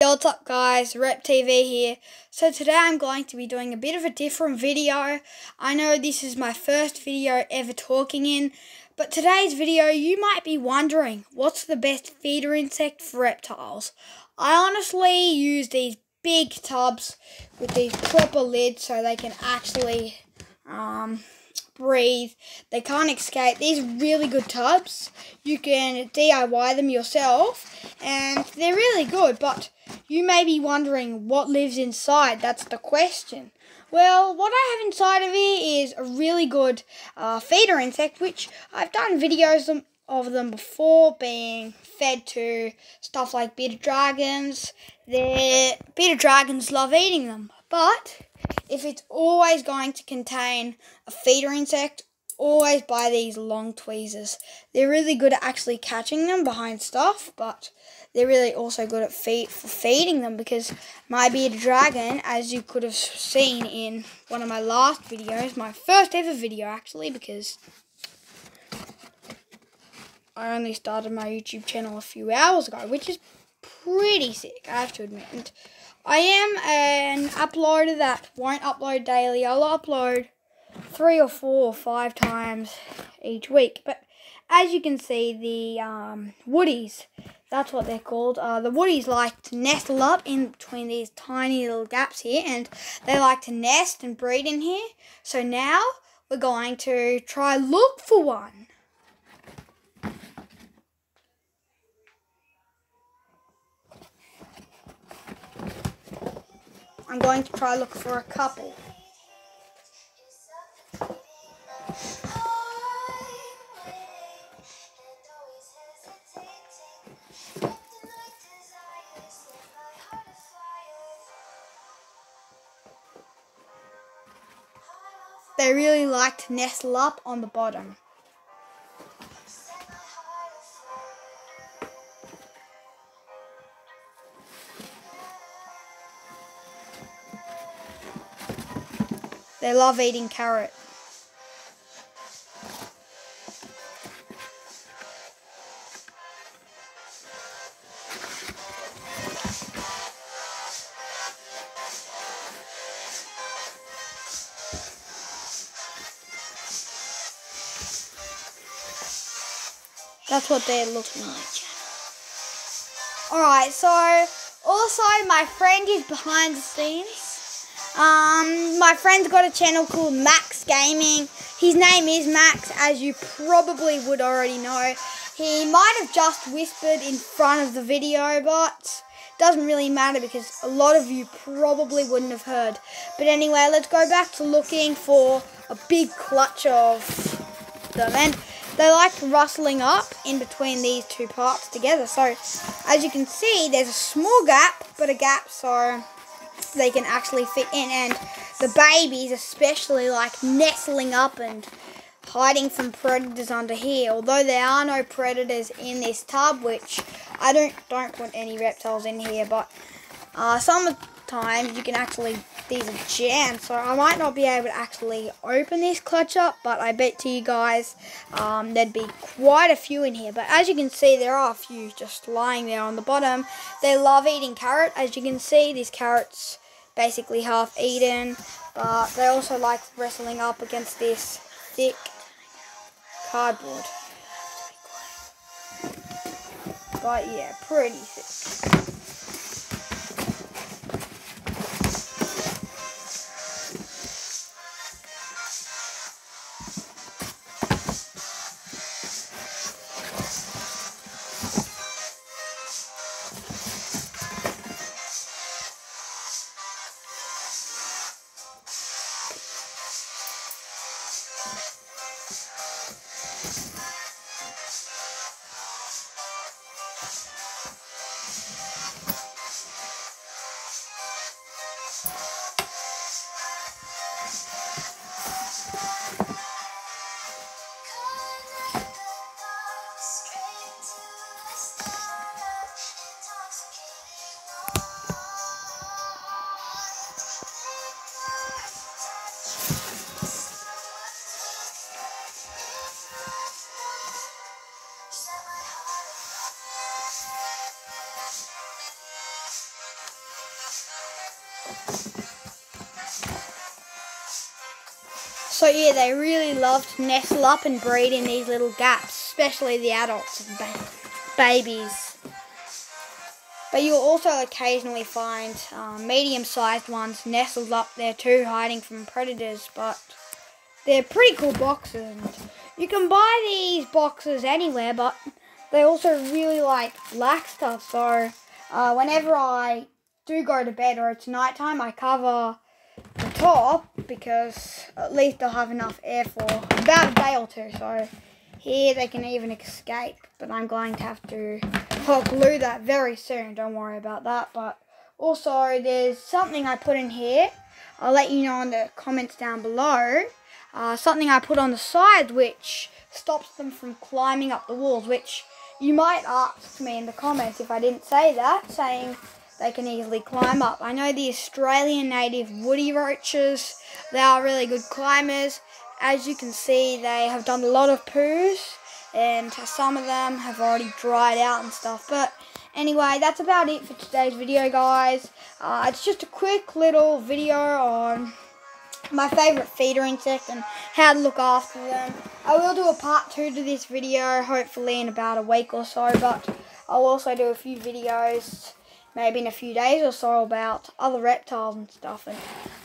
Yo, what's up guys, Rep TV here. So today I'm going to be doing a bit of a different video. I know this is my first video ever talking in, but today's video you might be wondering, what's the best feeder insect for reptiles? I honestly use these big tubs with these proper lids so they can actually breathe. They can't escape. These are really good tubs. You can DIY them yourself and they're really good, but you may be wondering what lives inside. That's the question. Well, what I have inside of here is a really good feeder insect, which I've done videos of them before, being fed to stuff like bearded dragons. Bearded dragons love eating them, but if it's always going to contain a feeder insect, always buy these long tweezers. They're really good at actually catching them behind stuff, but they're really also good at feeding them, because my bearded dragon, as you could have seen in one of my last videos, my first ever video actually, because I only started my YouTube channel a few hours ago, which is pretty sick, I have to admit. And I am an uploader that won't upload daily. I'll upload 3 or 4 or 5 times each week. But as you can see, the woodies, that's what they're called. The woodies like to nestle up in between these tiny little gaps here, and they like to nest and breed in here. So now we're going to try look for one. I'm going to try look for a couple. They really like to nestle up on the bottom. They love eating carrot. That's what they're looking like. Alright, so also my friend is behind the scenes. My friend's got a channel called Max Gaming. His name is Max, as you probably would already know. He might have just whispered in front of the video, but it doesn't really matter because a lot of you probably wouldn't have heard. But anyway, let's go back to looking for a big clutch of them. And they like rustling up in between these two parts together. So as you can see, there's a small gap, but a gap so they can actually fit in. And the babies especially like nestling up and hiding from predators under here. Although there are no predators in this tub, which I don't put any reptiles in here, but sometimes you can actually, these are jammed, so I might not be able to actually open this clutch up, but I bet to you guys there'd be quite a few in here. But as you can see, there are a few just lying there on the bottom. They love eating carrot. As you can see, this carrot's basically half eaten, but they also like wrestling up against this thick cardboard. But yeah, pretty thick. So yeah, they really love to nestle up and breed in these little gaps, especially the adults and babies. But you'll also occasionally find medium-sized ones nestled up there too, hiding from predators. But they're pretty cool boxes. You can buy these boxes anywhere, but they also really like black stuff. So whenever I do go to bed or it's nighttime, I cover the top because at least they'll have enough air for about a day or two. So here they can even escape, but I'm going to have to hot glue that very soon. Don't worry about that. But also there's something I put in here. I'll let you know in the comments down below. Something I put on the sides which stops them from climbing up the walls, which you might ask me in the comments if I didn't say that, saying they can easily climb up. I know the Australian native woody roaches, they are really good climbers. As you can see, they have done a lot of poos, and some of them have already dried out and stuff. But anyway, that's about it for today's video, guys. It's just a quick little video on my favourite feeder insect and how to look after them. I will do a part 2 to this video, hopefully in about a week or so, but I'll also do a few videos maybe in a few days or so about other reptiles and stuff and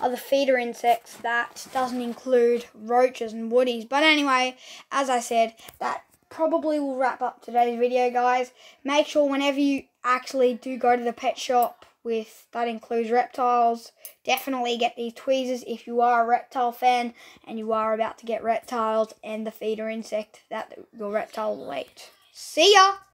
other feeder insects that doesn't include roaches and woodies. But anyway, as I said, that probably will wrap up today's video, guys. Make sure whenever you actually do go to the pet shop that includes reptiles, definitely get these tweezers if you are a reptile fan and you are about to get reptiles and the feeder insect that your reptile will eat. See ya!